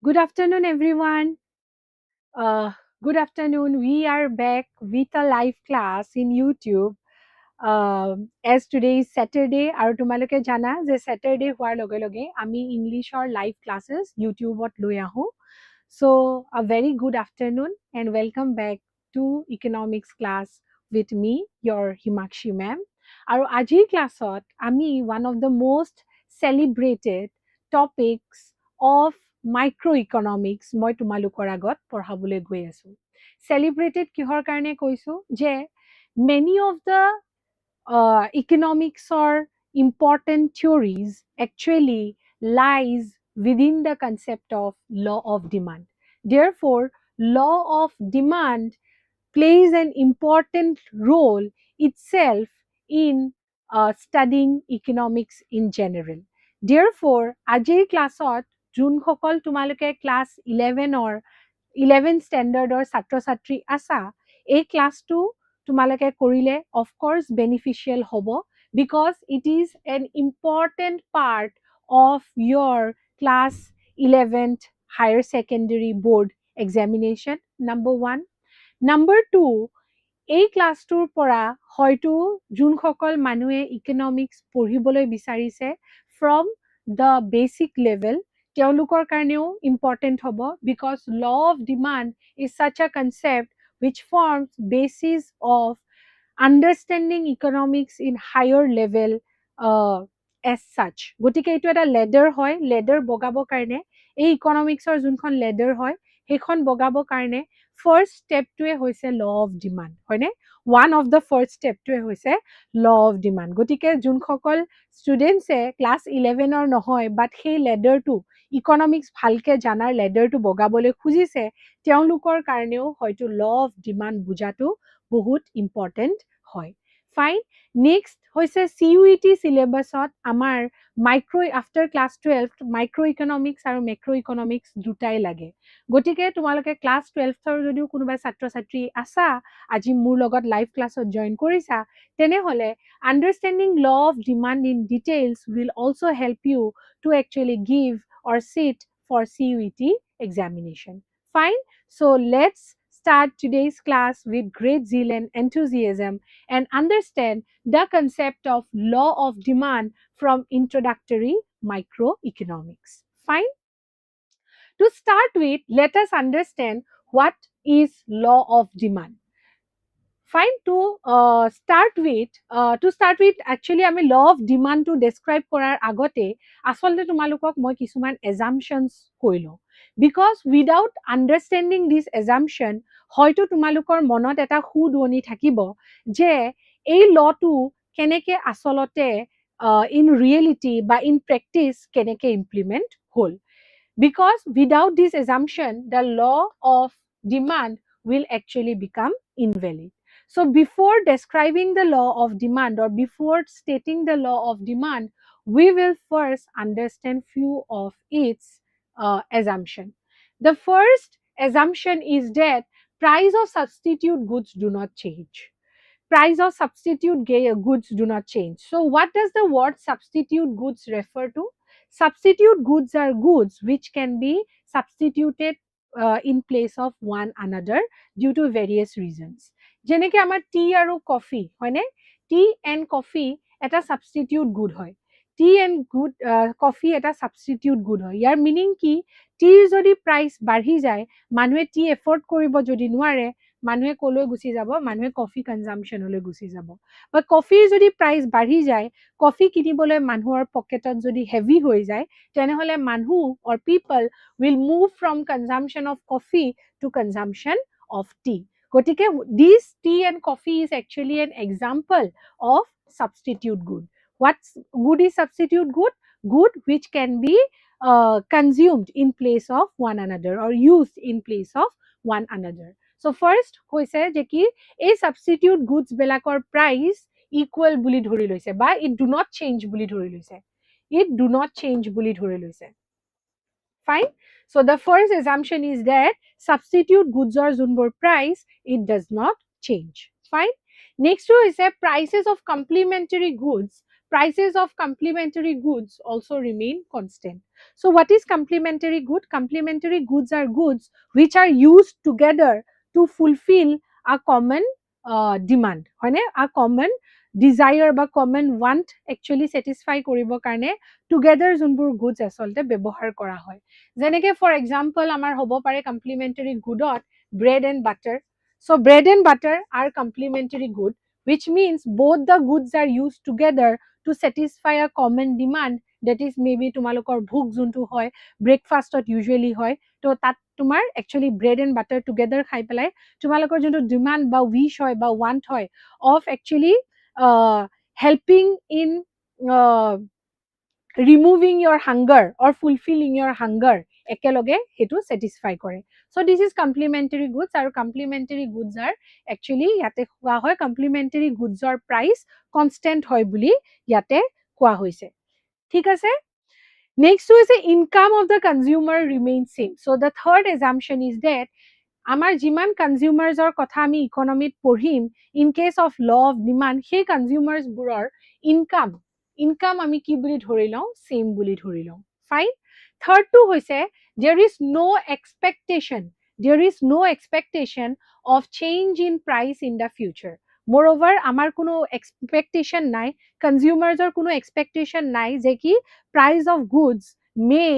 Good afternoon, everyone. Uh, Good afternoon. We are back with a live class in YouTube. As today is Saturday, আৰু তোমালোকে জানা যে Saturday হোৱাৰ লগে লগে আমি ইংলিছৰ live classes YouTubeত লৈ আহোঁ. So, a very good afternoon and welcome back to economics class with me, your Himakshi ma'am. আৰু আজিৰ ক্লাছত আমি one of the most celebrated topics of microeconomics মই তোমালোকৰ আগত পঢ়াবলৈ গৈ আছোঁ. Celebrated কিহৰ কাৰণে কৈছোঁ যে many of the economics or important theories actually lies within the concept of law of demand. Therefore, law of demand plays an important role itself in studying economics in general. Therefore, আজিৰ ক্লাছত যোনসকল তোমালোকে class 11 ষ্টেণ্ডাৰ্ডৰ ছাত্ৰ ছাত্ৰী আছা এই ক্লাছটো তোমালোকে কৰিলে of course beneficial হ'ব because it is an important part of your class 11th higher secondary board examination number 1. Number 2, এই ক্লাছটোৰ পৰা হয়তো যোনসকল মানুহে ইকনমিক্স পঢ়িবলৈ বিচাৰিছে from the basic level তেওঁলোকৰ কাৰণেও important হ'ব because law of demand is such a concept which forms basis of understanding economics in higher level as such. গতিকে এইটো এটা লেডাৰ হয় লেডাৰ বগাবৰ কাৰণে এই ইকনমিক্সৰ যোনখন লেডাৰ হয় সেইখন বগাবৰ কাৰণে ফাৰ্ষ্ট ষ্টেপটোৱে হৈছে ল অফ ডিমাণ্ড হয়নে ওৱান অফ দ্য ফাৰ্ষ্ট ষ্টেপটোৱে হৈছে ল অফ ডিমাণ্ড গতিকে যোনসকল ষ্টুডেণ্টছে ক্লাছ 11ৰ নহয় বাট সেই লেডাৰটো ইকনমিক্স ভালকে জানাৰ লেডাৰটো বগাবলৈ খুজিছে তেওঁলোকৰ কাৰণেও হয়তো ল অফ ডিমাণ্ড বুজাটো বহুত ইম্পৰ্টেণ্ট হয় ফাইন নেক্সট হৈছে CUET চিলেবাছত আমাৰ micro after class 12 micro economics আৰু মেক্ৰ ইকনমিক্স দুটাই লাগে গতিকে তোমালোকে ক্লাছ 12ৰ যদিও কোনোবা ছাত্ৰ ছাত্ৰী আছা আজি মোৰ লগত লাইভ ক্লাছত জইন কৰিছা তেনেহ'লে understanding law of demand in details will also help you to actually give or sit for CUET examination. Fine. So let's start today's class with great zeal and enthusiasm and understand the concept of law of demand from introductory microeconomics. Fine. To start with, let us understand what is law of demand. Fine. To start with actually আমি law of demand to describe কৰাৰ আগতে আসলতে তোমালোকক মই কিছুমান assumptions কৈ লওঁ because without understanding this assumption হয়তো তোমালোকৰ মনত এটা সুদুৱনি থাকিব যে এই লটো কেনেকে আসলতে in reality বা in practice কেনেকে implement হ'ল because without this assumption the law of demand will actually become invalid. So before describing the law of demand or before stating the law of demand, we will first understand few of its assumption. The first assumption is that price of substitute goods do not change. Price of substitute goods do not change. So what does the word substitute goods refer to? Substitute goods are goods which can be substituted in place of one another due to various reasons. যেনেকে আমাৰ T আৰু coffee হয়নে T and coffee এটা সাবষ্টিটিউট good হয় T and good coffee এটা সাবষ্টিটিউট good হয় ইয়াৰ meaning কি টিৰ যদি প্ৰাইচ বাঢ়ি যায় মানুহে টি এফৰ্ড কৰিব যদি নোৱাৰে মানুহে কলৈ গুচি যাব মানুহে কফি কনজাম্পচনলৈ গুচি যাব বা কফিৰ যদি প্ৰাইচ বাঢ়ি যায় কফি কিনিবলৈ মানুহৰ পকেটত যদি হেভি হৈ যায় তেনেহ'লে মানুহ অৰ পিপল will move from consumption of coffee to consumption of tea. গতিকে this tea and coffee is actually an example of substitute good. What good is substitute good? Good which can be consumed in place of one another or used in place of one another. So first হৈছে যে কি এই substitute goods বিলাকৰ price equal বুলি ধৰি লৈছে বা it do not change বুলি ধৰি লৈছে it do not change বুলি ধৰি লৈছে Fine. So the first assumption is that substitute goods or Zunbor price, it does not change. Fine. Next one is prices of complementary goods. prices of complementary goods also remain constant. So what is complementary good? Complementary goods are goods which are used together to fulfill a common demand, হয়নে? A common desire বা common want actually satisfy কৰিবৰ কাৰণে together যোনবোৰ goods আচলতে ব্যৱহাৰ কৰা হয়। যেনেকে for example আমাৰ হ'ব পাৰে complementary goodত bread and butter. So bread and butter are complementary good, which means both the goods are used together to satisfy a common demand, that is maybe তোমালোকৰ ভোক যোনটো হয় ব্ৰেকফাষ্টত usually হয়, তো তাত তোমাৰ actually bread and butter together খাই পেলাই তোমালোকৰ যোনটো ডিমান্ড বা উইশ হয় বা want হয় of actually helping in removing your hunger or fulfilling your hunger একেলগে হেতু satisfy কৰে. So this is complementary goods, আৰু complementary goods are actually ইয়াতে কোৱা হয় complementary goods ৰ price constant হয় বুলি ইয়াতে কোৱা হৈছে। ঠিক আছে? Next is the income of the consumer remains same. So the third assumption is that আমাৰ যিমান কনজিউমাৰ্ছৰ কথা আমি ইকনমিত পঢ়িম in case of law of demand সেই কনজিউমাৰ্ছবোৰৰ ইনকাম আমি কি বুলি ধৰি লওঁ সেম বুলি ধৰি লওঁ ফাইন থাৰ্ডটো হৈছে there is no expectation of change in price in the future. Moreover আমাৰ কোনো expectation নাই কনজিউমাৰ্ছৰ কোনো expectation নাই যে কি price of goods may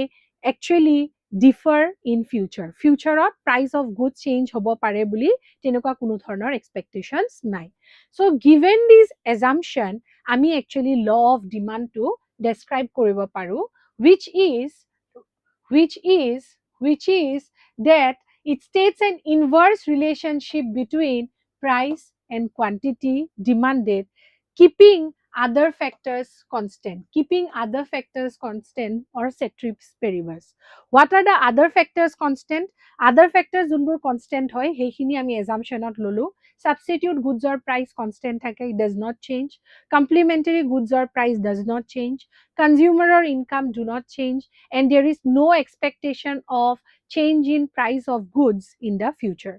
actually differ in future. Future price of goods change hobo pare buli tenekwa kuno dhoroner expectations nai. So given this assumption ami actually law of demand to describe koribo paru, which is that it states an inverse relationship between price and quantity demanded, keeping other factors constant or ceteris paribus. What are the other factors constant? Other factors যোনবোৰ constant হয় সেইখিনি আমি assumptionত ললো। Substitute goods or price constant থাকে, it does not change. Complementary goods or price does not change. Consumer or income do not change, and there is no expectation of change in price of goods in the future.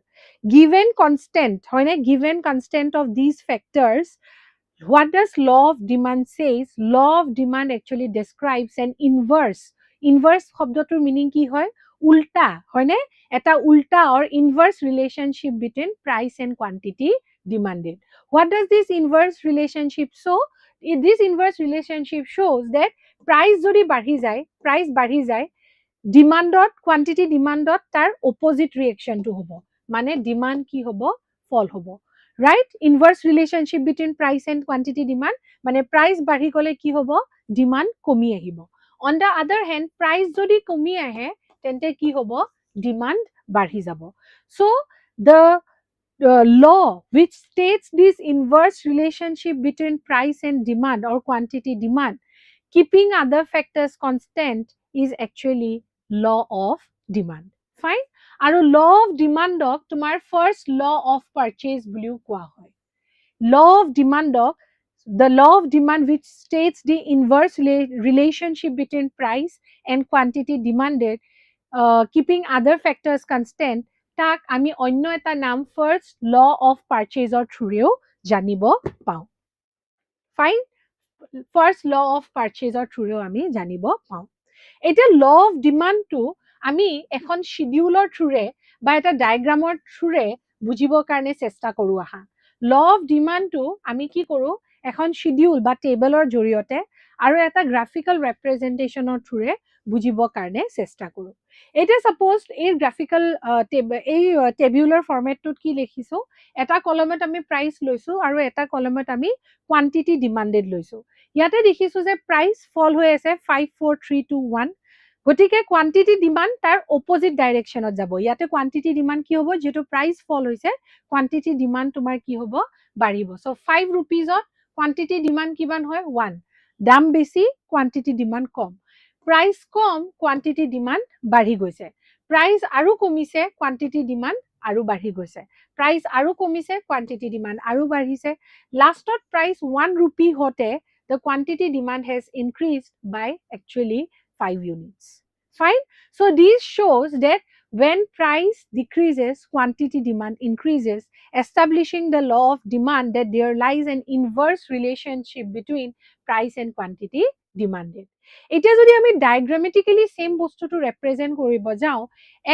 Given constant of these factors, what does law of demand says? Law of demand actually describes an inverse শব্দটোৰ meaning কি হয় উল্টা হয়নে এটা উল্টা or inverse relationship between price and quantity demanded. What does this inverse relationship show? This inverse relationship shows that price যদি বাঢ়ি যায় ডিমান্ডত কোয়ান্টিটি ডিমান্ডত তাৰ অপোজিট ৰিয়েকশনটো হ'ব মানে ডিমান্ড কি হ'ব ফল হ'ব right. Inverse relationship between price and quantity demand মানে price বাঢ়ি গলে কি হ'ব demand কমি আহিব। On the other hand price যদি কমি আহে তেন্তে কি হ'ব demand বাঢ়ি যাব। So the law which states this inverse relationship between price and demand or quantity demand keeping other factors constant is actually law of demand. Fine. আৰু law of demandক তোমাৰ first law of purchase বুলিও কোৱা হয়। Law of demandক the law of demand which states the inverse relationship between price and quantity demanded, keeping other factors constant, তাক আমি অন্য এটা নাম first law of purchase or থ্ৰুৰেও জানিব পাওঁ। Fine. First law of purchase or থ্ৰুৰেও আমি জানিব পাওঁ। এতিয়া ল অফ ডিমাণ্ডটো আমি এখন শিডিউলৰ থ্ৰুৰে বা এটা ডায়াগ্ৰামৰ থ্ৰুৰে বুজিবৰ কাৰণে চেষ্টা কৰোঁ আহা। ল অফ ডিমাণ্ডটো আমি কি কৰোঁ এখন শিডিউল বা টেবলৰ জৰিয়তে আৰু এটা গ্ৰাফিকেল ৰেপ্ৰেজেণ্টেশ্যনৰ থ্ৰুৰে বুজিবৰ কাৰণে চেষ্টা কৰোঁ। এতিয়া সাপোজ এই গ্ৰাফিকেল এই টেবুলাৰ ফৰ্মেটটোত কি লিখিছোঁ এটা কলমত আমি প্ৰাইচ লৈছোঁ আৰু এটা কলমত আমি কোৱান্টিটি ডিমাণ্ডেড লৈছোঁ। ইয়াতে দেখিছোঁ যে প্ৰাইচ ফল হৈ আছে 5 4 3 2 1 গতিকে কোৱান্টিটি ডিমাণ্ড তাৰ অপোজিট ডাইৰেকশ্যনত যাব। ইয়াতে কোৱান্টিটি ডিমাণ্ড কি হ'ব যেটো প্ৰাইচ ফল হৈছে কোৱান্টিটি ডিমাণ্ড তোমাৰ কি হ'ব বাঢ়িব। সো 5 रुपीजত কোৱান্টিটি ডিমাণ্ড কিমান হয় 1 দাম বেছি কোৱান্টিটি ডিমাণ্ড কম প্ৰাইচ কম কোৱান্টিটি ডিমাণ্ড বাঢ়ি গৈছে প্ৰাইচ আৰু কমিছে কোৱান্টিটি ডিমাণ্ড আৰু বাঢ়ি গৈছে প্ৰাইচ আৰু কমিছে কোৱান্টিটি ডিমাণ্ড আৰু বাঢ়িছে লাষ্টত প্ৰাইচ 1 rupee হতে the quantity demand has increased by actually 5 units. Fine. So this shows that When price decreases, quantity demand increases, establishing the law of demand that there lies an inverse relationship between price and quantity demanded. এতিয়া যদি আমি ডায়াগ্ৰামেটিক্যালি same বস্তুটো represent কৰিব যাওঁ,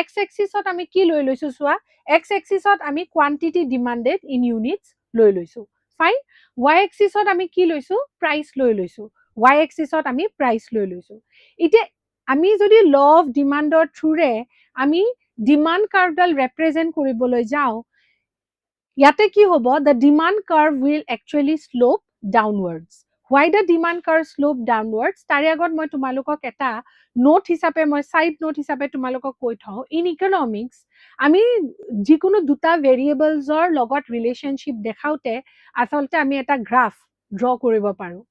x এক্সিছত আমি কি লৈ লৈছো চোৱা, এক্স এক্সিছত আমি কোৱান্টিটি ডিমান্ডেড ইন ইউনিটছ লৈ লৈছো, ফাইন। ওয়াই এক্সিছত আমি কি লৈছো, প্ৰাইচ লৈ লৈছো, ওয়াই এক্সিছত আমি প্ৰাইচ লৈ লৈছো। এতিয়া আমি যদি ল অফ ডিমান্ডৰ থ্ৰুৰে আমি ডিমান্ড কাৰ্ভডাল ৰিপ্ৰেজেন্ট কৰিবলৈ যাওঁ, ইয়াতে কি হ'ব, the demand curve will actually slope downwards. Why the demand curve slope downwards, তাৰে আগত মই তোমালোকক এটা নোট হিচাপে, মই চাইড নোট হিচাপে তোমালোকক কৈ থওঁ, ইন ইকনমিক্স আমি যিকোনো দুটা ভেৰিয়েবলছৰ লগত ৰিলেশ্যনশ্বিপ দেখাওঁতে আচলতে আমি এটা গ্ৰাফ ড্ৰ কৰিব পাৰোঁ,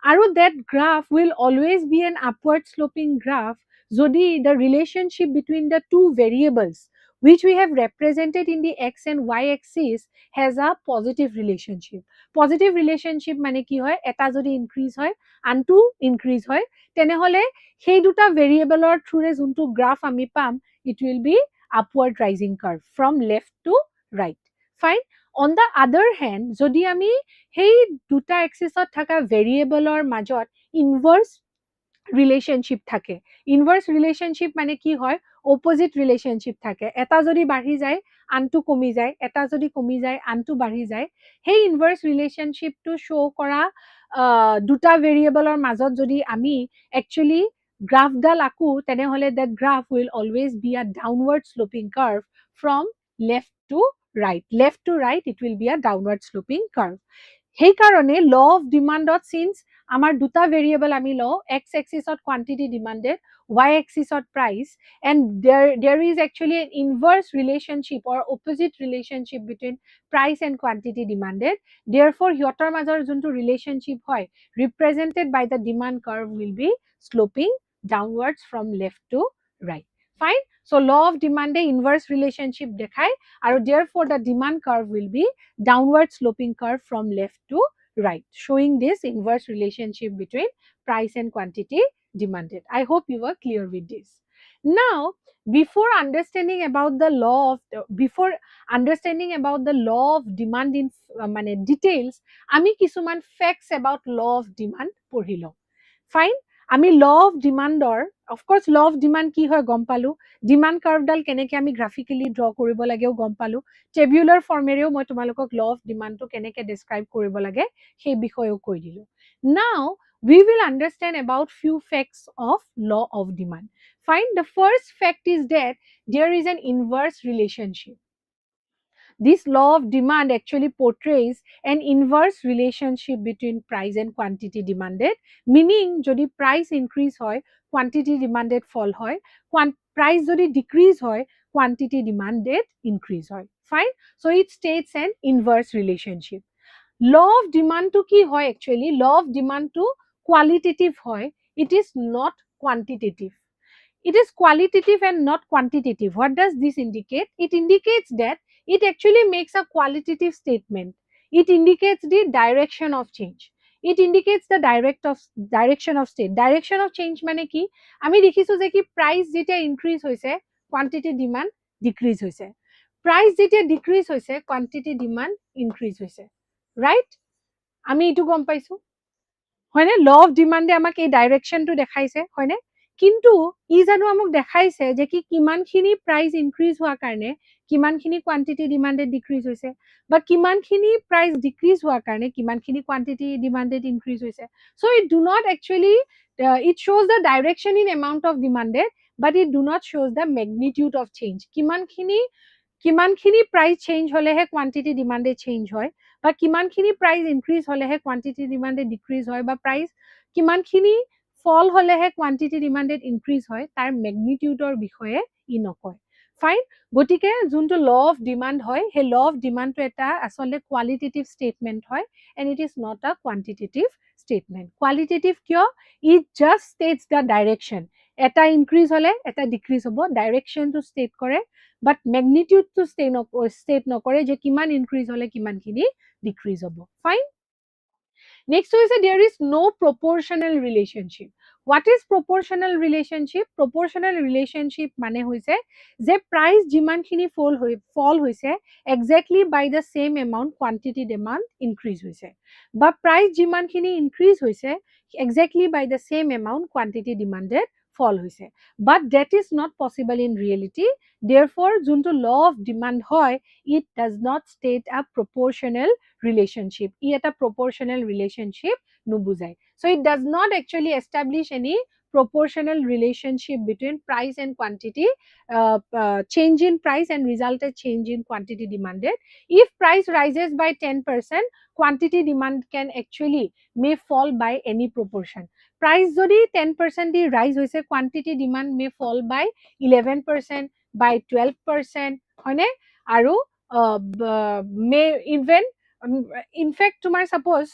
আৰু that graph will always be an upward sloping graph যদি the relationship between the two variables which we have represented in the x and y axis has a positive relationship. Positive relationship মানে কি হয়, এটা যদি increase হয় আনটো increase হয়, তেনেহলে সেই দুটা ভেৰিয়েবলৰ থ্ৰুৰে যোনটো গ্ৰাফ আমি পাম, it will be upward rising curve from left to right. Fine. On the other hand, যদি আমি সেই দুটা এক্সিছত থকা ভেৰিয়েবলৰ মাজত ইনভাৰ্স ৰিলেশ্যনশ্বিপ থাকে, ইনভাৰ্স ৰিলেশ্যনশ্বিপ মানে কি হয়, অপোজিট ৰিলেশ্যনশ্বিপ থাকে, এটা যদি বাঢ়ি যায় আনটো কমি যায়, এটা যদি কমি যায় আনটো বাঢ়ি যায়, সেই ইনভাৰ্স ৰিলেশ্যনশ্বিপটো শ্ব' কৰা দুটা ভেৰিয়েবলৰ মাজত যদি আমি একচুৱেলি গ্ৰাফডাল আঁকো, তেনেহ'লে that graph will always be a downward sloping curve from left to right. Left to right, it will be a downward sloping curve. সেইকাৰণে ল অফ ডিমাণ্ডত সিন্স আমাৰ দুটা ভেৰিয়েবল আমি লওঁ, এক্স এক্সিছত কোৱান্টিটি ডিমাণ্ডেড, ওয়াই এক্সিছত price, and there is actually an inverse relationship or opposite relationship between price and quantity demanded, therefore সিহঁতৰ মাজৰ যোনটো ৰিলেশ্যনশ্বিপ হয় represented by the demand curve will be sloping downwards from left to right, fine. So law of demand a inverse relationship দেখায়, আৰু therefore the demand curve will be downward sloping curve from left to right, showing this inverse relationship between price and quantity demanded. I hope you were clear with this. Now, before understanding about the law of demand in details, আমি কিছুমান facts about law of demand পঢ়ি লওঁ, fine. আমি law of ডিমাণ্ডৰ, of course law of demand কি হয় গম পালোঁ, ডিমাণ্ড কাৰ্ভডাল কেনেকৈ আমি গ্ৰাফিকেলি ড্ৰ কৰিব লাগেও গম পালোঁ, টেবুলাৰ ফৰ্মেৰেও মই তোমালোকক ল অফ ডিমাণ্ডটো কেনেকৈ ডেছক্ৰাইব কৰিব লাগে সেই বিষয়েও কৈ দিলোঁ। নাও we will understand about few facts of law of demand. Fine. The first fact is that there is an inverse relationship. This law of demand actually portrays an inverse relationship between price and quantity demanded, meaning jodi price increase hoy, quantity demanded fall hoy, price jodi decrease hoy, quantity demanded increase hoy, fine. So it states an inverse relationship. Law of demand to ki hoy, actually law of demand to qualitative hoy, it is not quantitative. It is qualitative and not quantitative. What does this indicate? It indicates that it actually makes a qualitative statement. It indicates the direction of change. It indicates the direction of state. Direction of change মানে কি? আমি দেখিছো যে কি price যেতিয়া increase হৈছে, quantity demand decrease হৈছে. Price যেতিয়া decrease হৈছে, quantity demand increase হৈছে. Right? আমি এইটো গম পাইছো। হয়নে? ল অফ ডিমাণ্ডে আমাক এই ডাইৰেকশ্যনটো দেখাইছে, হয়নে? কিন্তু ই জানো আমাক দেখাইছে যে কি কিমানখিনি প্ৰাইচ ইনক্ৰিজ হোৱাৰ কাৰণে কিমানখিনি কোৱান্টিটি ডিমাণ্ডেড ডিক্ৰিজ হৈছে, বা কিমানখিনি প্ৰাইচ ডিক্ৰিজ হোৱাৰ কাৰণে কিমানখিনি কোৱান্টিটি ডিমাণ্ডেড ইনক্ৰিজ হৈছে। So' it do not actually, it shows the direction in amount of demanded, but it do not shows the magnitude of change. কিমানখিনি প্ৰাইচ চেঞ্জ হলেহে quantity demanded change হয়, বা কিমানখিনি price increase হলেহে quantity demanded decrease হয়, বা price কিমানখিনি ফল হলেহে কোৱান্টিটি ডিমাণ্ডেড ইনক্ৰিজ হয়, তাৰ মেগনিটিউডৰ বিষয়ে ই নকয়, ফাইন। গতিকে যোনটো ল অফ ডিমাণ্ড হয়, সেই ল অফ ডিমাণ্ডটো এটা আচলতে কোৱালিটেটিভ ষ্টেটমেণ্ট হয়, and it is not a quantitative statement. Qualitative কিয়? It just states the direction, এটা ইনক্ৰিজ হলে এটা ডিক্ৰিজ হ'ব, ডাইৰেকশ্যনটো ষ্টেট কৰে, বাট মেগনিটিউডটো ষ্টেট নকৰে যে কিমান ইনক্ৰিজ হলে কিমানখিনি ডিক্ৰিজ হ'ব, fine. Next is there is no proportional relationship. What is proportional relationship? Proportional relationship মানে হৈছে যে price যিমানখিনি fall হৈছে exactly by the same amount quantity demand increase হৈছে, বা price যিমানখিনি increase হৈছে exactly by the same amount quantity demanded fall হৈছে. But that is not possible in reality. Therefore, যোনটো law of demand হয়, it does not state a proportional relationship. ই এটা proportional relationship নুবুজায়. So it does not actually establish any proportional relationship between price and quantity, change in price and resulted change in quantity demanded. If price rises by 10%, quantity demand can actually may fall by any proportion. Price যদি 10% দি rise হৈছে, quantity demand may fall by 11%, by 12%, হয়নে? আৰু may even in fact তোমাৰ suppose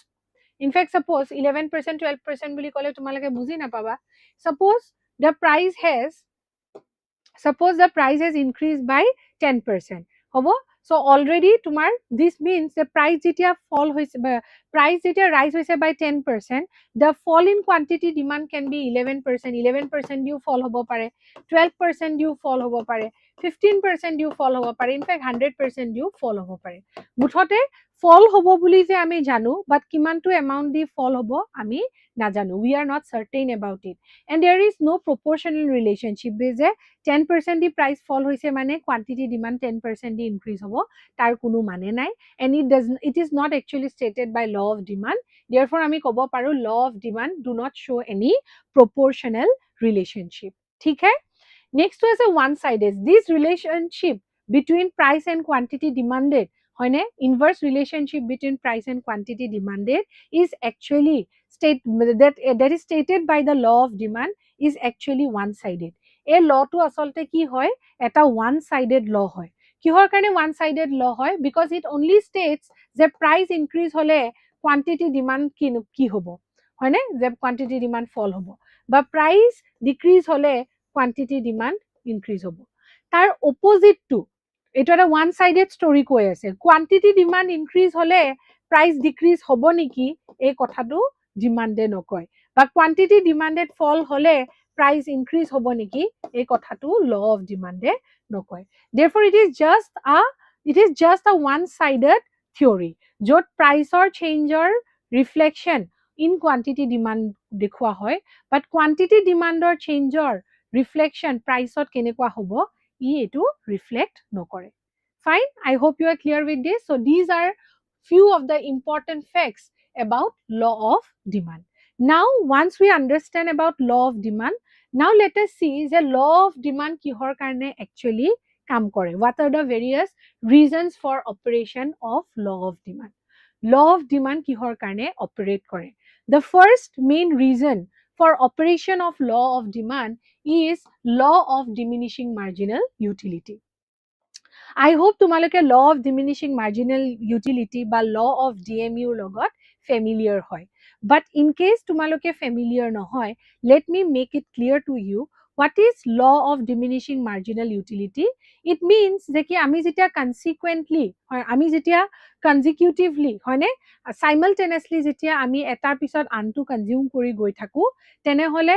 11% 12% বুলি ক'লে তোমালোকে বুজি নাপাবা. Suppose the price has increased by 10%. হ'ব? So already তোমাৰ this means the price যেতিয়া fall হৈছে, price যেতিয়া rise হৈছে by 10%, the fall in quantity demand can be 11%. 11% দিও fall হ'ব পাৰে, 12% দিও fall হ'ব পাৰে, 15% দিও fall হ'ব পাৰে, in fact 100% দিও fall হ'ব পাৰে. মুঠতে fall হ'ব বুলি যে আমি জানো, but কিমানটো amount দি fall হ'ব আমি নাজানো. We are not certain about it. And there is no proportional relationship যে 10% দি price fall হৈছে মানে quantity demand 10% দি increase হ'ব, তাৰ কোনো মানে নাই. And it is not actually stated by law of demand. Therefore আমি ক'ব পাৰো law of demand do not show any proportional relationship. ঠিক है? Next was a one-sided. This relationship between price and quantity demanded, হয়নে? Inverse relationship between price and quantity demanded is actually that is stated by the law of demand is actually one-sided. এই lawটো আচলতে কি হয়? এটা one-sided law হয়. কিহৰ কাৰণে one-sided law হয়? Because it only states যে price increase হলে quantity demand কি হ'ব, হয়নে? যে quantity demand fall হ'ব, বা price decrease হলে quantity demand increase হ'ব. তাৰ opposite টো, এইটো এটা one-sided story কৈ আছে. Quantity demand increase হলে price decrease হ'ব নেকি, এই কথাটো ডিমাণ্ডে নকয়, বা quantity demanded fall হলে price increase হ'ব নেকি, এই কথাটো law of demandে নকয়. Therefore it is just a one-sided theory, য'ত priceৰ changeৰ reflection in quantity demand দেখুৱা হয়, but quantity demandৰ changeৰ reflection priceত কেনেকুৱা হ'ব ই এটো reflect নকৰে. Fine, I hope you are clear with this. So these are few of the important facts about law of demand. Now once we understand about law of demand, now let us see the law of demand কিহৰ কাৰণে actually কাম কৰে. What are the various reasons for operation of law of demand? Law of demand কিহৰ কাৰণে operate কৰে. The first main reason for operation of law of demand is law of diminishing marginal utility. I hope তোমালোকে law of diminishing marginal utility বা law of DMU লগত familiar হয়. But in case তোমালোকে familiar নহয়, let me make it clear to you what is law of diminishing marginal utility. It means যে কি আমি যেতিয়া consequently, আমি যেতিয়া consecutively, হয়নে, simultaneously যেতিয়া আমি এটাৰ পিছত আনটো consume কৰি গৈ থাকো, তেনেহলে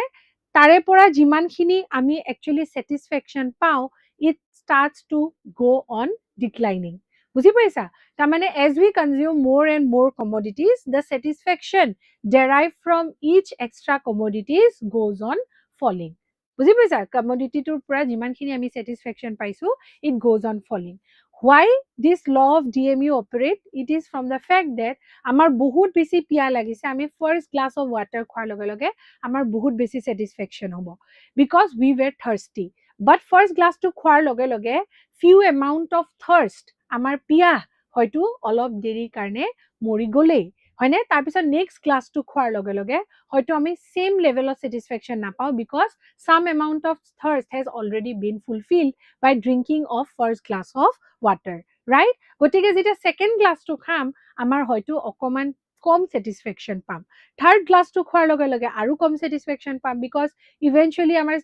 তাৰে পৰা যিমানখিনি আমি actually satisfaction পাওঁ, it starts to go on declining. বুজি পাইছা? তাৰমানে as we consume more and more commodities, the satisfaction derived from each extra commodities goes on falling. বুজি পাইছা? কমোডিটিটোৰ পৰা যিমানখিনি আমি satisfaction পাইছো, it goes on falling. Why this law of DMU operate? It is from the fact that আমাৰ বহুত বেছি পিয়া লাগিছে, আমি first glass of water খোৱাৰ লগে লগে আমাৰ বহুত বেছি satisfaction হ'ব, because we were thirsty. But first glass to খোৱাৰ লগে লগে few amount of thirst, আমাৰ পিয়া হয়তো অলপ দেৰি কাৰণে মৰি গ'লেই, হয়নে? তাৰপিছত next glass to খোৱাৰ লগে লগে হয়তো আমি same level of satisfaction নাপাওঁ, because some amount of thirst has already been fulfilled by drinking of first glass of water, right? গতিকে যেতিয়া second glass to খাম, আমাৰ হয়তো অকমান কম satisfaction পাম, third glass to খোৱাৰ লগে লগে আৰু কম satisfaction পাম, because eventually আমাৰ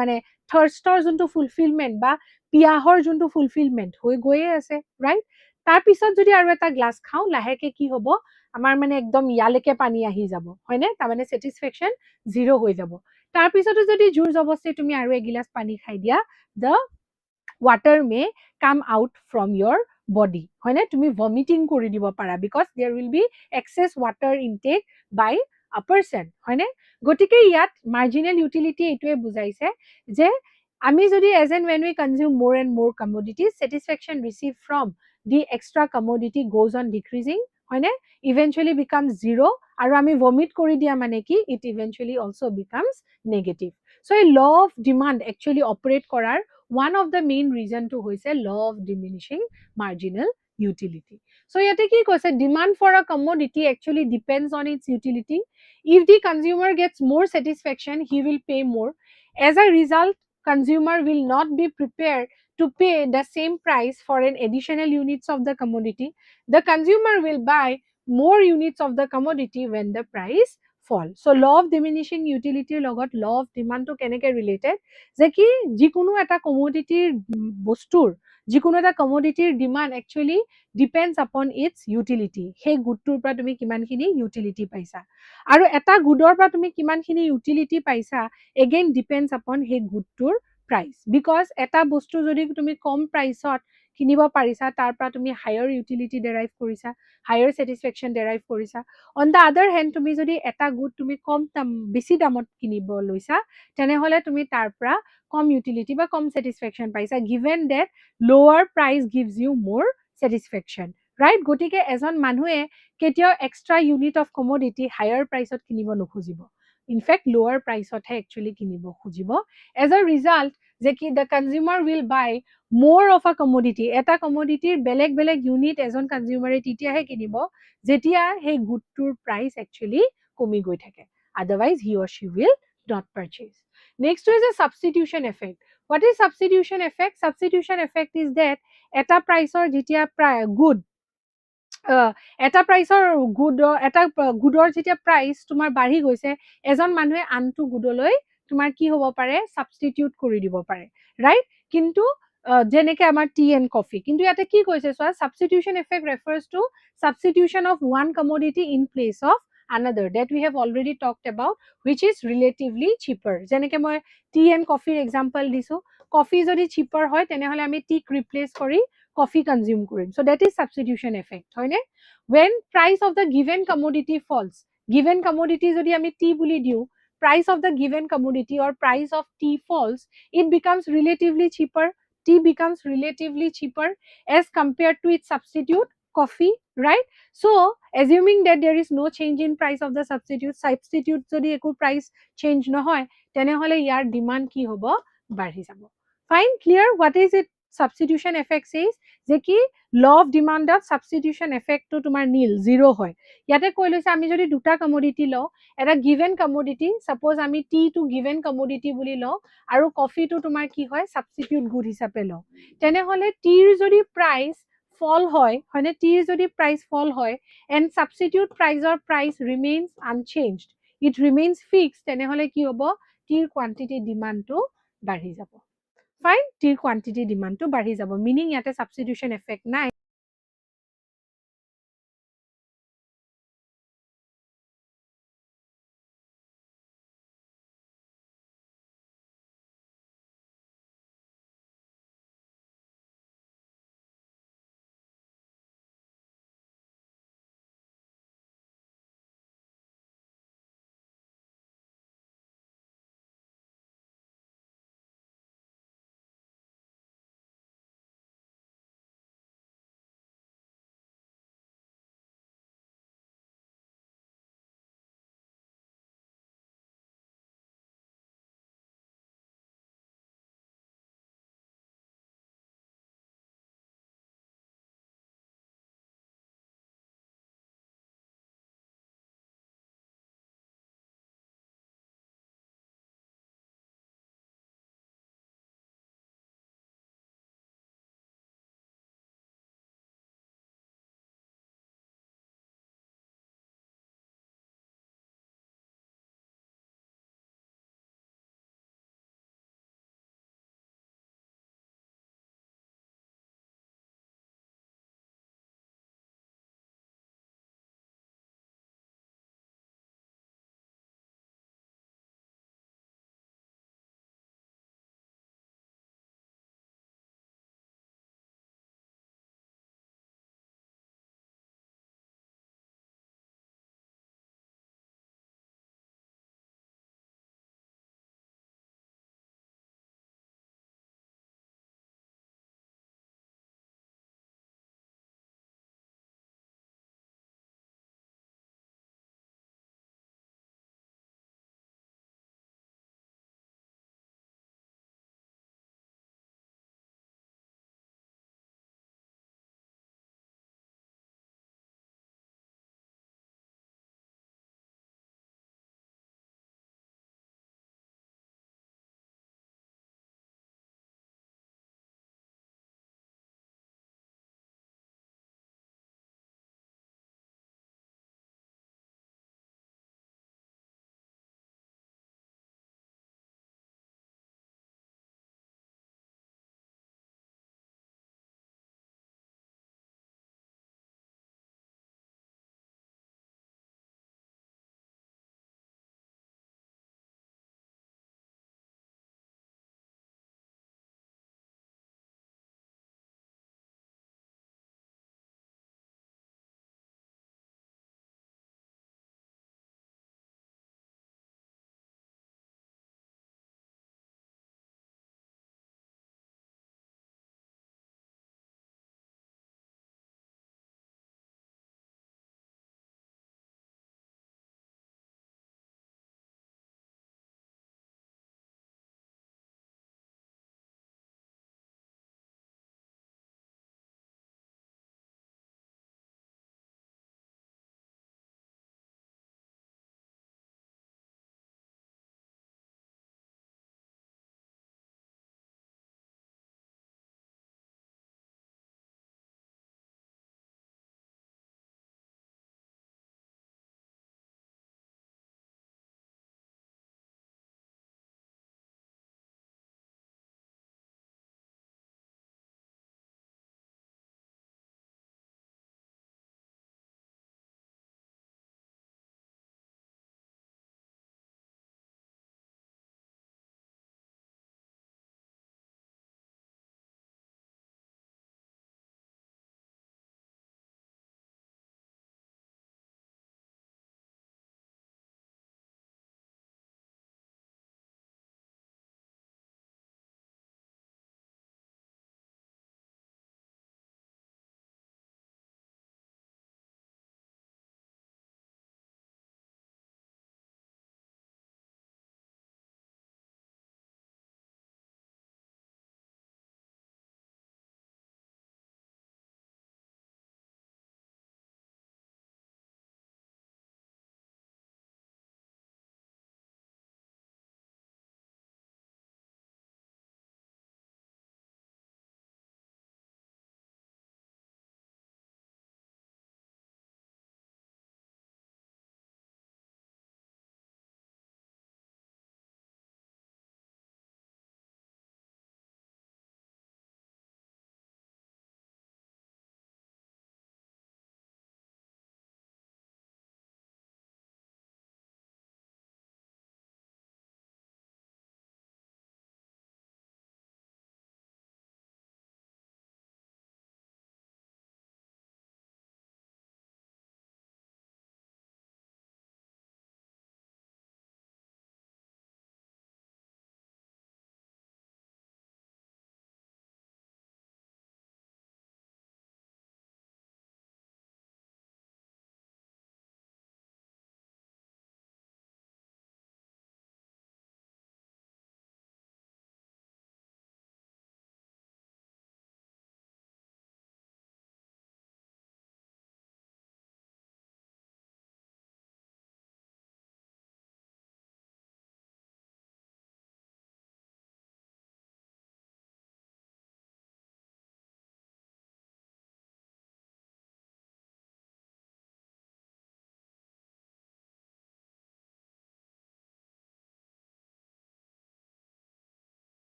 মানে থাৰ্ষ্টৰ যোনটো ফুলফিলমেণ্ট বা পিয়াহৰ যোনটো ফুলফিলমেণ্ট হৈ গৈয়ে আছে, ৰাইট? তাৰপিছত যদি আৰু এটা গ্লাছ খাওঁ, লাহেকে কি হ'ব, আমাৰ মানে একদম ইয়ালৈকে পানী আহি যাব হয়নে তাৰমানে satisfaction 0 হৈ যাব তাৰ পিছতো যদি জোৰ জবস্তি তুমি আৰু এগিলাস পানী খাই দিয়া the water may come out from your body হয়নে তুমি vomiting কৰি দিব পাৰা because there will be excess water intake by a person হয়নে গতিকে ইয়াত marginal utility এইটোৱে বুজাইছে যে আমি যদি as and when we consume more and more commodities satisfaction received from the extra commodity goes on decreasing হয়নে eventually becomes zero আৰু আমি vomit কৰি দিয়া মানে কি it eventually also becomes negative so a law of demand actually operate কৰাৰ one of the main reason to hoise law of diminishing marginal utility so yate ki koise demand for a commodity actually depends on its utility if the consumer gets more satisfaction he will pay more as a result consumer will not be prepared to pay the same price for an additional units of the commodity the consumer will buy more units of the commodity when the price fall so law of diminishing utility logot law of demand to keneke related যে কি যিকোনো এটা কমোডিটিৰ বস্তুৰ যিকোনো এটা কমোডিটিৰ demand actually depends upon its utility সেই গুডটোৰ পৰা তুমি কিমানখিনি ইউটিলিটি পাইছা আৰু এটা গুডৰ পৰা তুমি কিমানখিনি ইউটিলিটি পাইছা এগেইন ডিপেন্ডস আপন সেই গুডটোৰ প্ৰাইস বিকজ এটা বস্তু যদি তুমি কম প্ৰাইসত কিনিব পাৰিছা তাৰ পৰা তুমি হায়াৰ ইউটিলিটি ডেৰাইভ কৰিছা হায়াৰ স্যাটিসফ্যাকশন ডেৰাইভ কৰিছা অন দা আদাৰ হ্যান্ড তুমি যদি এটা গুড তুমি কম দাম বেছি দামত কিনিব লৈছা তেনেহলে তুমি তাৰ পৰা কম ইউটিলিটি বা কম স্যাটিসফ্যাকশন পাইছা given that lower price gives you more satisfaction right গটিকে এজন মানুহে কেতিয়াও extra unit of commodity higher প্ৰাইসত কিনিব নখুজিব in fact lower price হে actually কিনিব খুজিব as a result যে কি the consumer will buy more of a commodity এটা commodityৰ বেলেগ বেলেগ ইউনিট এজন কনজিউমাৰে তেতিয়াহে কিনিব যেতিয়া সেই গুডটোৰ প্ৰাইস actually কমি গৈ থাকে otherwise he or she will not purchase next is a substitution effect what is substitution effect substitution effect is that eta priceor jetia good এটা প্ৰাইসৰ গুডৰ যেতিয়া প্ৰাইস তোমাৰ বাঢ়ি গৈছে এজন মানুহে আনটো গুডলৈ তোমাৰ কি হ'ব পাৰে সাবস্টিটিউট কৰি দিব পাৰে ৰাইট কিন্তু যেনেকে আমাৰ টি এন্ড কফি কিন্তু ইয়াতে কি কৈছে চোৱা substitution effect refers to substitution of one commodity in place of another that we have already talked about which is relatively cheaper যেনেকে মই টি এন্ড কফিৰ এক্সাম্পল দিছো কফি যদি cheaper হয় তেনেহলে আমি টিক ৰিপ্লেস কৰি coffee consume কৰিম so that is substitution effect হয়নে when price of the given commodity falls given commodity যদি আমি tea বুলি দিও price of the given commodity or price of tea falls it becomes relatively cheaper tea becomes relatively cheaper as compared to its substitute coffee right so assuming that there is no change in price of the substitute যদি একো price change নহয় তেনেহলে ইয়াৰ demand কি হ'ব বাঢ়ি যাব fine clear what is it substitution effect says যে কি law of demand of substitution effect to তোমাৰ nil zero হয় ইয়াতে কৈ লৈছে আমি যদি দুটা কমোডিটি লও এটা given commodity suppose আমি tea to given commodity বুলি লও আৰু coffee to তোমাৰ কি হয় substitute good হিচাপে লও তেনেহলে tea ৰ যদি price fall হয় হয়নে tea ৰ যদি price fall হয় and substitute price remains unchanged it remains fixed তেনেহলে কি হ'ব tea ৰ quantity demand to বাঢ়ি যাব fine tea quantity demand to বাঢ়ি যাব meaning yate substitution effect নাই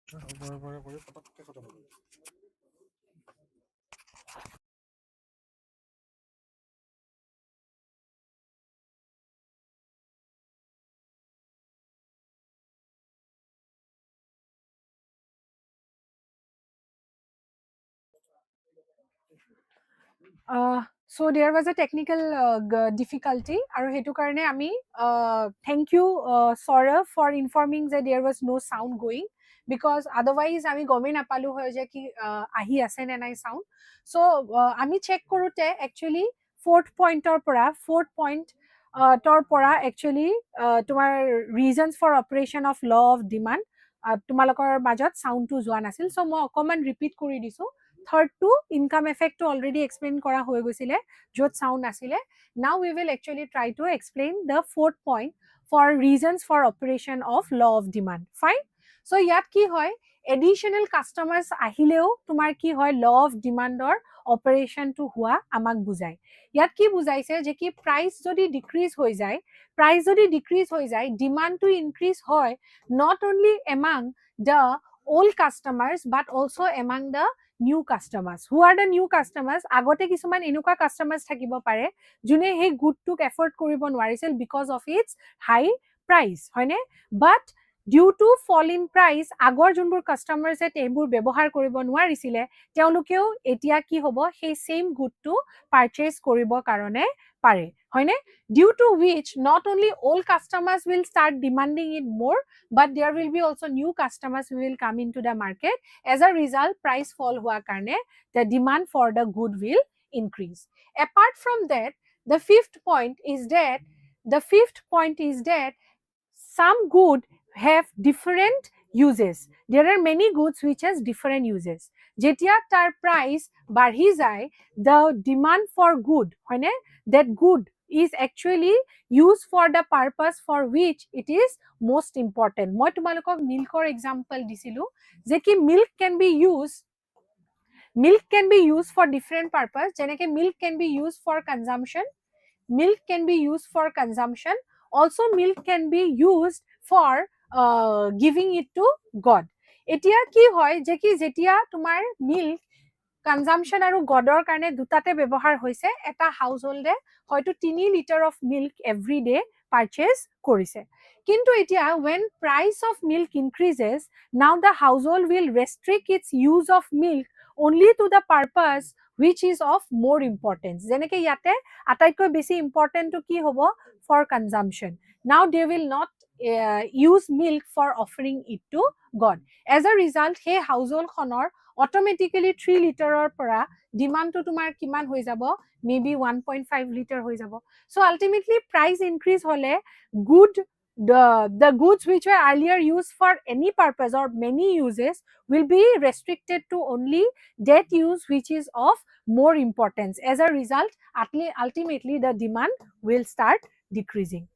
So there was a technical difficulty আৰু হেতু কাৰণে আমি thank you Saurav for informing that there was no sound going because otherwise আমি গমে নাপালো হয় যে কি আহি আছে নে নাই sound. So আমি check কৰোতে actually fourth point তৰ পৰা actually তোমাৰ reasons for operation of law of demand তোমালোকৰ মাজত sound টো যোৱা নাছিল. So মই অকমান repeat কৰি দিছো. Third to income effect to already explain kora hoye goisile jot sound asile. Now we will actually try to explain the fourth point for reasons for operation of law of demand. Fine. So yat ki hoy additional customers ahileo tumar ki hoy law of demand or operation to hua amak bujai. Yat ki bujaise je ki price jodi decrease hoy jay, demand to increase hoy not only among the old customers but also among the new customers. Who are the new customers? Agote kisuman enuka customers thakibo pare june he good to afford koribo nwarisil because of its high price, hoine? But due to fall in price agor junbur customers e tebur bebohar koribo nwarisile teolukeo etia ki hobo he same good to purchase koribo karone pare, hoine? Due to which not only old customers will start demanding it more but there will be also new customers who will come into the market. As a result, price fall hua karne the demand for the good will increase. Apart from that, the fifth point is that some good have different uses. There are many goods which has different uses. Jetia tar price barhi jai, the demand for good, hoine, that good is actually used for the purpose for which it is most important. Moi tumalokok milkor example disilu je ki milk can be used for different purpose. Jeneke milk can be used for consumption. Also milk can be used for giving it to God. Etia ki hoy je ki jetia tumar milk consumption aru godor karne dutate bebohar hoise eta household e hoyto 3 liter of milk every day purchase korise. Kintu etia when price of milk increases, now the household will restrict its use of milk only to the purpose which is of more importance. Jeneke yate ataikoi besi important to ki hobo for consumption. Now they will not use milk for offering it to God. As a result, he household khonor automatically 3 liter or pora demand to tumar kiman hoi jabo, maybe 1.5 liter hoi jabo. So ultimately price increase hole good the goods which were earlier used for any purpose or many uses will be restricted to only that use which is of more importance. As a result, ultimately the demand will start decreasing.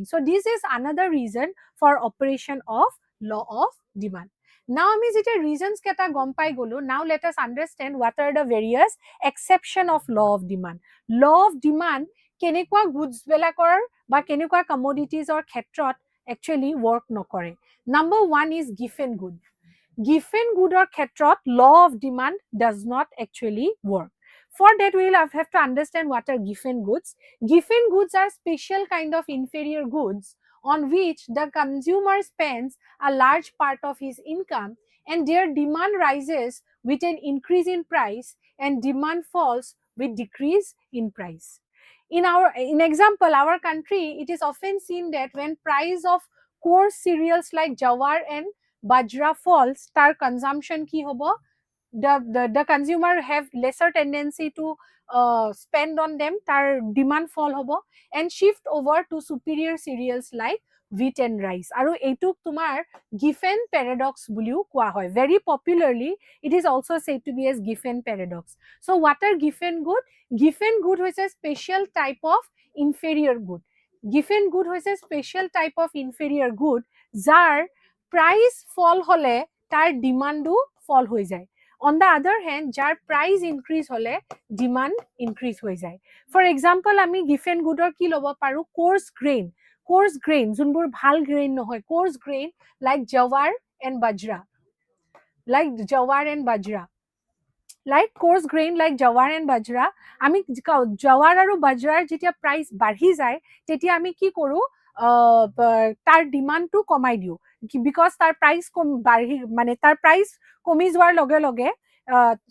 So this is another reason for operation of law of demand. Now ami jeta reasons keta gom pai golo, now let us understand what are the various exception of law of demand. Law of demand kenekwa goods belakor ba kenekwa commodities or khetrot actually work nokore. Number 1 is given good. Given good or khetrot law of demand does not actually work. For that, we will have to understand what are given goods. Given goods are special kind of inferior goods on which the consumer spends a large part of his income and their demand rises with an increase in price and demand falls with decrease in price. In example, our country, it is often seen that when price of coarse cereals like jawar and bajra falls, tar consumption ki hobo, the consumer have lesser tendency to spend on them, tar demand fall hobo and shift over to superior cereals like wheat and rice. Aru etuk tumar Giffen paradox buliu koa hoy. Very popularly it is also said to be as Giffen paradox. So what are Giffen good? Giffen good hoise a special type of inferior good. Jar price fall hole tar demand fall hoi jay. On the other hand, jar price increase hole demand increase hoi jay. For example, ami giffen good or ki lobo paru coarse grain coarse grain যোনবোৰ ভাল grain নহয়, coarse grain like jawar and bajra, like jawar and bajra, like coarse grain like jawar and bajra, আমি jawar আৰু bajrar যেতিয়া price বাঢ়ি যায় তেতিয়া আমি কি কৰো, তাৰ ডিমান্ডটো কমাই দিও, বিকজ তাৰ প্ৰাইচ বাঢ়ি মানে তাৰ প্ৰাইচ কমি যোৱাৰ লগে লগে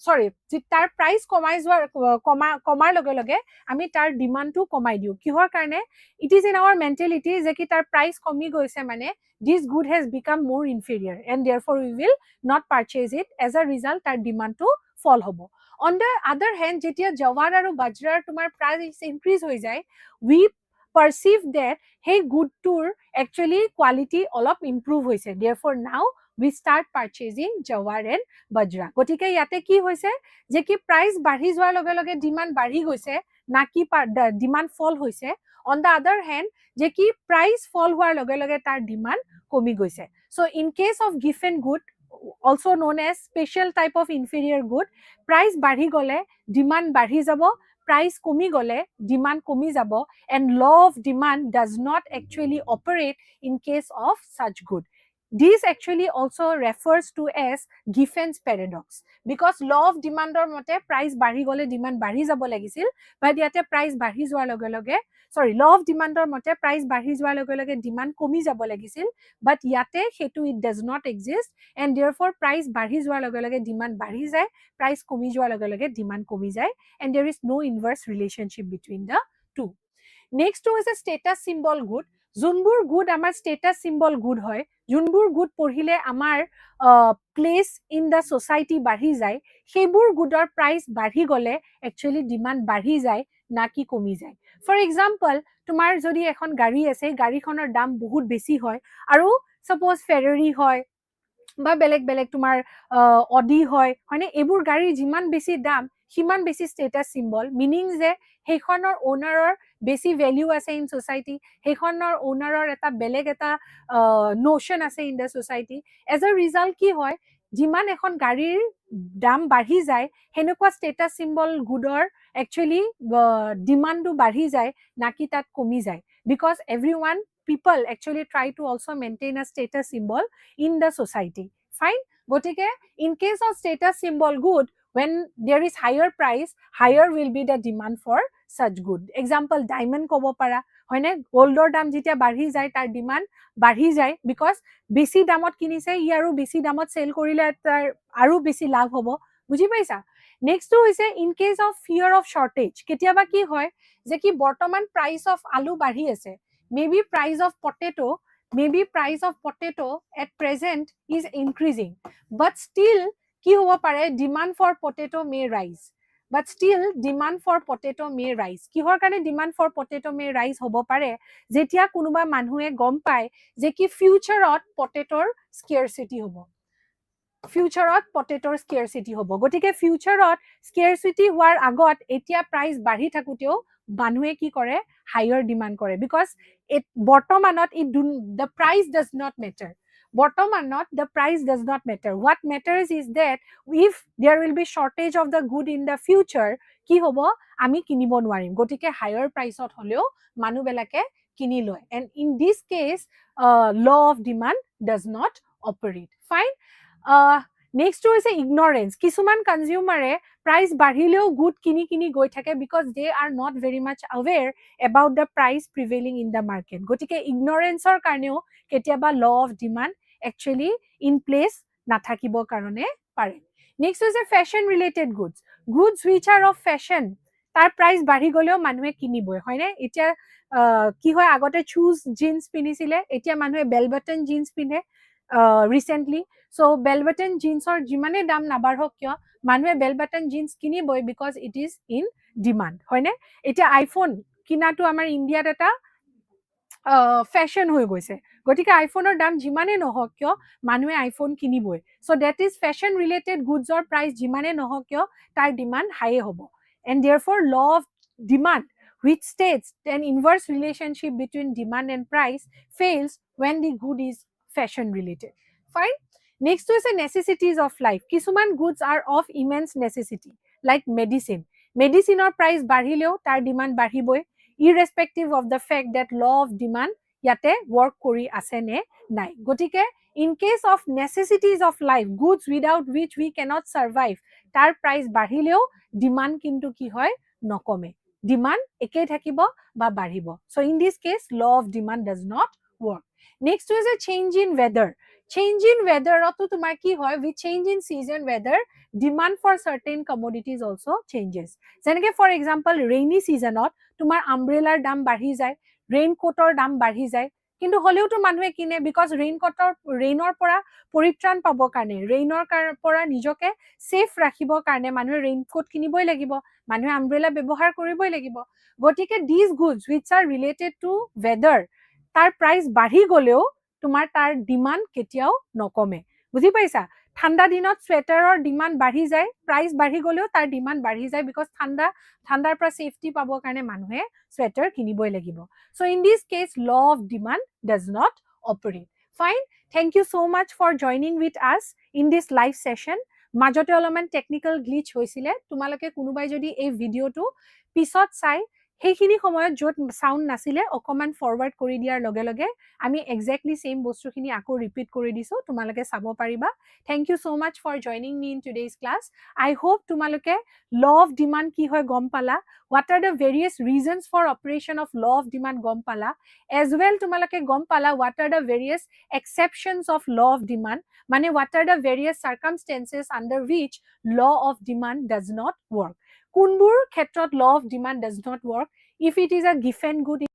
সৰি তাৰ প্ৰাইচ কমাৰ লগে লগে আমি তাৰ ডিমান্ডটো কমাই দিও, কিহৰ কাৰণে? It is in our mentality যে কি তাৰ প্ৰাইচ কমি গৈছে মানে this good has become more inferior and therefore we will not purchase it, as a result তাৰ ডিমান্ডটো ফল হ'ব। On the other hand, যেতিয়া jawar আৰু bajrar তোমাৰ price increase হৈ যায়, we perceive that hey good tour actually quality অলপ improve হৈছে, therefore now we start purchasing jawar and bajra। গতিকে ইয়াতে কি হৈছে যে কি price বাঢ়ি যোৱাৰ লগে লগে demand বাঢ়ি গৈছে না কি demand fall হৈছে। On the other hand, যে কি price fall হোৱাৰ লগে লগে তাৰ demand কমি গৈছে। So in case of given good, also known as special type of inferior good, price বাঢ়ি গলে demand বাঢ়ি যাব, price কমি গলে demand কমি যাব, and law of demand does not actually operate in case of such good. This actually also refers to as Giffen's paradox, because law of demand or mote price বাঢ়ি গলে demand বাঢ়ি যাব লাগিছিল, but ইয়াতে price বাঢ়ি যোৱাৰ লগে লগে law of demand or mote price বাঢ়ি যোৱাৰ লগে লগে demand কমি যাব লাগিছিল, but ইয়াতে হেতু it does not exist, and therefore price বাঢ়ি যোৱাৰ লগে লগে demand বাঢ়ি যায়, price কমি যোৱাৰ লগে লগে demand কমি যায়, and there is no inverse relationship between the two. Next to is a status symbol good, যোনবোৰ good আমাৰ status symbol good হয়, যোনবোৰ good পঢ়িলে আমাৰ place in the society বাঢ়ি যায়, সেইবোৰ goodৰ price বাঢ়ি গলে actually demand বাঢ়ি যায় না কি কমি যায়। For example, তোমাৰ যদি এখন গাড়ী আছে, গাড়ীখনৰ দাম বহুত বেছি হয় আৰু suppose Ferrari হয় বা বেলেগ বেলেগ তোমাৰ অডি হয় হয়নে, এইবোৰ গাড়ীৰ যিমান বেছি দাম সিমান বেছি ষ্টেটাছ চিম্বল, মিনিং যে সেইখনৰ ওনাৰৰ বেছি ভেলিউ আছে ইন ছ'চাইটি, সেইখনৰ ওনাৰৰ এটা বেলেগ এটা নোশ্যন আছে in the society. As a result কি হয়, যিমান এখন গাড়ীৰ দাম বাঢ়ি যায় সেনেকুৱা ষ্টেটাছ চিম্বল গুডৰ একচুৱেলি ডিমাণ্ডটো বাঢ়ি যায় নাকি তাত কমি যায়, because everyone people actually try to also maintain a status symbol in the society. Fine? Gotike, in case of status symbol good, when there is higher price, higher will be the demand for such good. Example, diamond kobo para, hoine goldor dam jitia badhi jay tar demand badhi jay, because besi damot kinise I aru besi damot sell korile tar aru besi labh hobo, বুজি পাইছা? Next টো হৈছে in case of fear of shortage, কেতিয়াবা কি হয় যে কি বৰ্তমান প্ৰাইস অফ আলু বাঢ়ি আছে, maybe price of potato at present is increasing, but still ki hobo pare demand for potato may rise, kihor kane demand for potato may rise hobo pare jetia kunuba manhue gom pai je ki future ot potato scarcity hobo, গতিকে ফিউচাৰত স্কেৰচিটি হোৱাৰ আগত এতিয়া price বাঢ়ি থাকোতেও মানুহে কি কৰে, higher demand কৰে, বিকজ বৰ্তমানত the price does not matter, what matters is that if there will be shortage of the good in the future, কি হ'ব, আমি কিনিব নোৱাৰিম, গতিকে হায়াৰ প্ৰাইচত হলেও মানুহ বেলাকে কিনি লয়, and in this case law of demand does not operate. Fine? Next to is ignorance. Kisuman consumer price বাঢ়িলেও good কিনি গৈ থাকে because they are not very much aware about the price prevailing in the market. গতিকে ignorance or কাৰণেও কেতিয়াবা law of demand actually in place নাথাকিবৰ কাৰণে পাৰে। Next is a fashion related goods which are of fashion, তাৰ price বাঢ়ি গলেও মানুহে কিনিবই, হয়নে? এতিয়া কি হয়, আগতে shoes jeans পিন্ধিছিলে, এতিয়া মানুহে bell button jeans পিন্ধে recently, so bell button jeans or jimane dam nabarhok kyo manue bell button jeans kiniboy because it is in demand, hoine? Eta iPhone kinatu amar India eta fashion hoi goise, gotike iPhone or dam jimane nohok kyo manue iPhone kiniboy, so that is fashion related goods or price jimane nohok kyo tar demand high hobo, and therefore law of demand which states an inverse relationship between demand and price fails when the good is fashion related. Fine? Next is the necessities of life. Kisuman goods are of immense necessity, like medicine or price বাঢ়িলেও tar demand বাঢ়িবই, irrespective of the fact that law of demand ইয়াতে work কৰি আছে নে নাই গটিকে in case of necessities of life goods without which we cannot survive তাৰ price বাঢ়িলেও demand কিন্তু কি হয় নকমে demand একেই থাকিব বা বাঢ়িব so in this case law of demand does not work next is a change in weather change in weather অতো তোমাৰ কি হয় with change in season weather demand for certain commodities also changes যেনেকে for example rainy season ত তোমাৰ umbrella ৰ দাম বাঢ়ি যায় raincoat ৰ দাম বাঢ়ি যায় কিন্তু হলেও তো মানুহে কিনে because rainৰ পৰা পৰিত্ৰাণ পাবৰ কাৰণে rainৰ পৰা নিজকে safe ৰাখিবৰ কাৰণে মানুহে raincoat কিনিবই লাগিব মানুহে umbrella ব্যৱহাৰ কৰিবই লাগিব গটিকে these goods which are related to weather তাৰ price বাঢ়ি গলেও তোমাৰ তাৰ demand কেতিয়াও নকমে বুজি পাইছা ঠাণ্ডা দিনত sweaterৰ demand বাঢ়ি যায় price বাঢ়ি গলেও তাৰ demand বাঢ়ি যায় because ঠাণ্ডাৰ পৰা safety পাবৰ কাৰণে মানুহে sweater কিনিবই লাগিব so in this case law of demand does not operate fine thank you so much for joining with us in this live session মাজতে অলপমান টেকনিক্যাল গ্লিচ হৈছিলে তোমালোকে কোনোবাই যদি এই ভিডিওটো পিছত চাই সেইখিনি সময়ত যত সাউন্ড নাছিলে অকমান ফৰৱাৰ্ড কৰি দিয়াৰ লগে লগে আমি এক্স্যাক্টলি সেম বস্তুখিনি আকৌ ৰিপিট কৰি দিছো তোমালোকে চাব পাৰিবা thank you so much for joining me in today's class I hope তোমালোকে ল অফ ডিমান্ড কি হয় গম পালা what are the various reasons for operation of law of demand gom pala as well tumaloke gom pala what are the various exceptions of law of demand mane what are the various circumstances under which law of demand does not work kunbur khetrot law of demand does not work if it is a given good